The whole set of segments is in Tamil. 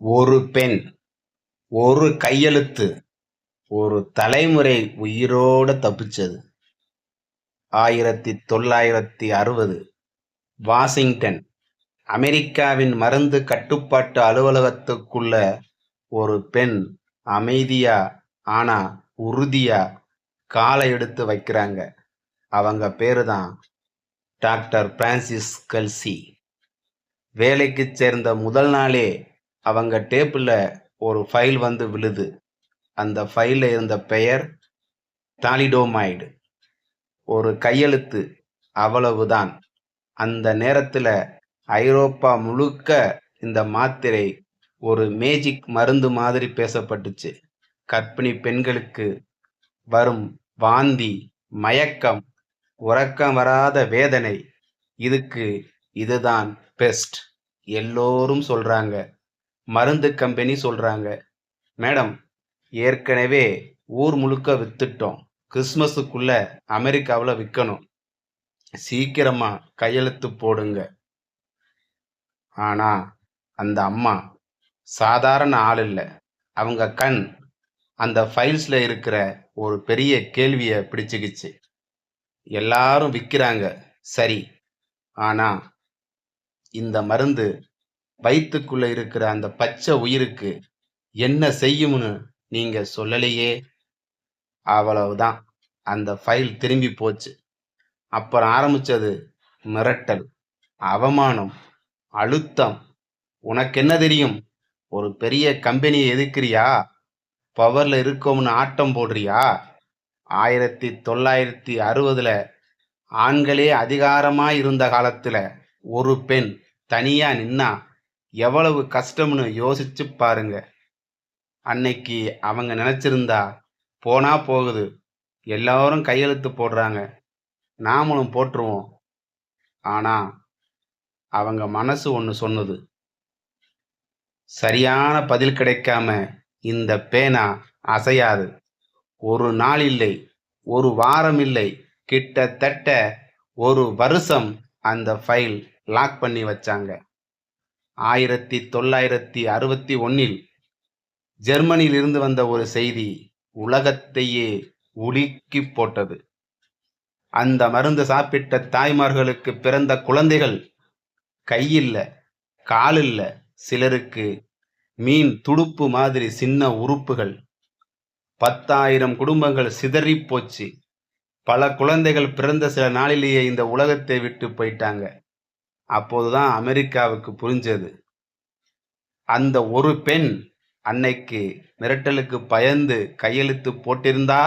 ஒரு பெண், ஒரு கையெழுத்து, ஒரு தலைமுறை உயிரோட தப்பிச்சது. 1960 வாஷிங்டன், அமெரிக்காவின் மருந்து கட்டுப்பாட்டு அலுவலகத்துக்குள்ள ஒரு பெண் அமைதியா ஆனா உறுதியா காலை எடுத்து வைக்கிறாங்க. அவங்க பேருதான் டாக்டர் பிரான்சிஸ் கெல்சி. வேலைக்கு சேர்ந்த முதல் நாளே அவங்க டேபிள்ல ஒரு ஃபைல் வந்து விழுது. அந்த ஃபைல்ல இருந்த பெயர் தாலிடோமைடு. ஒரு கையெழுத்து, அவ்வளவுதான். அந்த நேரத்துல ஐரோப்பா முழுக்க இந்த மாத்திரை ஒரு மேஜிக் மருந்து மாதிரி பேசப்பட்டுச்சு. கர்ப்பிணி பெண்களுக்கு வரும் வாந்தி, மயக்கம், உறக்கம் வராத வேதனை, இதுக்கு இதுதான் பெஸ்ட். எல்லோரும் சொல்றாங்க. மருந்து கம்பெனி சொல்றாங்க, மேடம், ஏற்கனவே ஊர் முழுக்க வித்துட்டோம். கிறிஸ்மஸுக்குள்ள அமெரிக்காவில் விற்கணும். சீக்கிரமா கையெழுத்து போடுங்க. ஆனா அந்த அம்மா சாதாரண ஆள் இல்ல. அவங்க கண் அந்த ஃபைல்ஸ்ல இருக்கிற ஒரு பெரிய கேள்விய பிடிச்சுக்கிச்சு. எல்லாரும் விற்கிறாங்க, சரி. ஆனா இந்த மருந்து வயிற்றுக்குள்ள இருக்கிற அந்த பச்சை உயிருக்கு என்ன செய்யும்னு நீங்க சொல்லலையே. அவ்வளவுதான். அந்த ஃபைல் திரும்பி போச்சு. அப்புறம் ஆரம்பிச்சது மிரட்டல், அவமானம், அழுத்தம். உனக்கு என்ன தெரியும்? ஒரு பெரிய கம்பெனியை எதிர்க்கிறியா? பவர்ல இருக்கோம்னு ஆட்டம் போடுறியா? 1960 ஆண்களே அதிகாரமா இருந்த காலத்துல ஒரு பெண் தனியா நின்னா எவ்வளவு கஷ்டம்னு யோசிச்சு பாருங்க. அன்னைக்கு அவங்க நினைச்சிருந்தா, போனா போகுது, எல்லாரும் கையெழுத்து போடுறாங்க, நாமளும் போட்டுருவோம். ஆனா அவங்க மனசு ஒண்ணு சொன்னது. சரியான பதில் கிடைக்காம இந்த பேனா அசையாது. ஒரு நாள் இல்லை, ஒரு வாரம் இல்லை, கிட்டத்தட்ட ஒரு வருஷம் அந்த ஃபைல் லாக் பண்ணி வச்சாங்க. 1961 ஜெர்மனியில் இருந்து வந்த ஒரு செய்தி உலகத்தையே உலுக்கி போட்டது. அந்த மருந்து சாப்பிட்ட தாய்மார்களுக்கு பிறந்த குழந்தைகள் கையில்ல, காலில்ல, சிலருக்கு மீன் துடுப்பு மாதிரி சின்ன உறுப்புகள். 10,000 குடும்பங்கள் சிதறி போச்சு. பல குழந்தைகள் பிறந்த சில நாளிலேயே இந்த உலகத்தை விட்டு போயிட்டாங்க. அப்போதுதான் அமெரிக்காவுக்கு புரிஞ்சது, அந்த ஒரு பெண் அன்னைக்கு மிரட்டலுக்கு பயந்து கையெழுத்து போட்டிருந்தா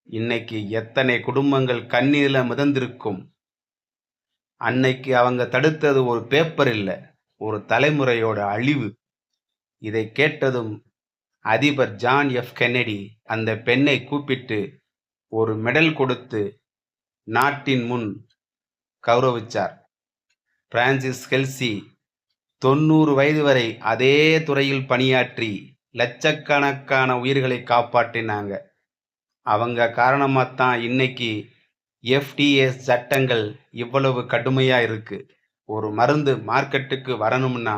இன்னைக்கு எத்தனை குடும்பங்கள் கண்ணீர்ல மிதந்திருக்கும். அன்னைக்கு அவங்க தடுத்தது ஒரு பேப்பர் இல்ல, ஒரு தலைமுறையோட அழிவு. இதை கேட்டதும் அதிபர் ஜான் எஃப் கென்னடி அந்த பெண்ணை கூப்பிட்டு ஒரு மெடல் கொடுத்து நாட்டின் முன் கௌரவிச்சார். பிரான்சிஸ் கெல்சி 90 வயது வரை அதே துறையில் பணியாற்றி லட்சக்கணக்கான உயிர்களை காப்பாற்றினாங்க. அவங்க காரணமாத்தான் இன்னைக்கு எஃப்டிஎஸ் சட்டங்கள் இவ்வளவு கடுமையா இருக்கு. ஒரு மருந்து மார்க்கெட்டுக்கு வரணும்னா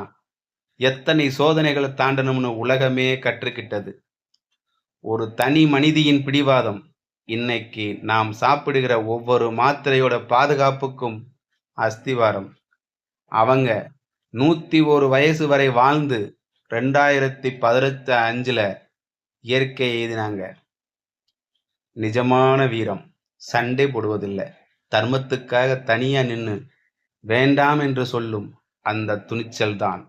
எத்தனை சோதனைகளை தாண்டணும்னு உலகமே கற்றுக்கிட்டது. ஒரு தனி மனிதியின் பிடிவாதம் இன்னைக்கு நாம் சாப்பிடுகிற ஒவ்வொரு மாத்திரையோட பாதுகாப்புக்கும் அஸ்திவாரம். அவங்க 101 வயசு வரை வாழ்ந்து 2015 இயற்கை எழுதினாங்க. நிஜமான வீரம் சண்டை போடுவதில்லை, தர்மத்துக்காக தனியா நின்னு வேண்டாம் என்று சொல்லும் அந்த துணிச்சல் தான்.